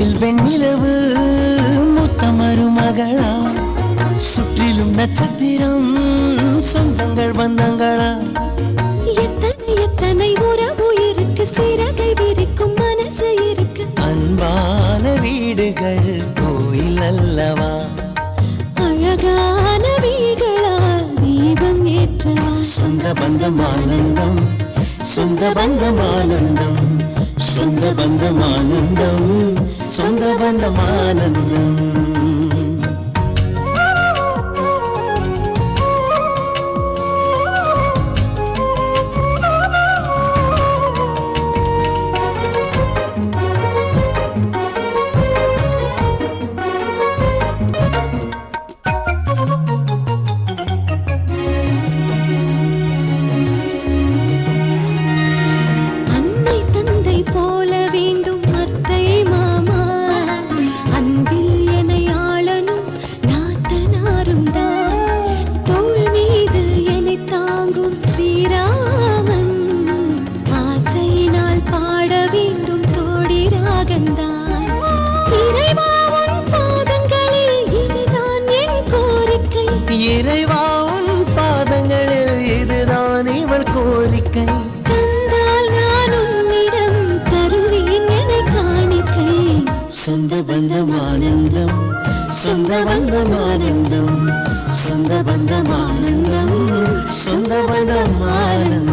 முத்தத்தில் வெண்ணிலவு முத்த மருமகளா சுற்றிலும் நட்சத்திரம் சொந்தங்கள் பந்தங்களா எத்தனை எத்தனை உறவு இருக்கு சிறகை விரிக்கும் மனசு இருக்கு அன்பான வீடுகள் கோயில் அல்லவா அழகான வீடுகளால் தீபம் ஏற்றவா சொந்த பந்தம் ஆனந்தம் சொந்த பந்தம் ஆனந்தம் சொந்த பந்தம் ஆனந்தம் சொந்த பந்தம் ஆனந்தம் இறைவா உன் பாதங்களில் இதுதான் இவள் கோரிக்கை தந்தால் நான் உன்னிடம் தருவேன் என காணிக்கை சொந்த பந்தம் ஆனந்தம் சொந்த பந்தம் ஆனந்தம் சொந்த பந்தம் ஆனந்தம் சொந்த பந்தம் ஆனந்தம்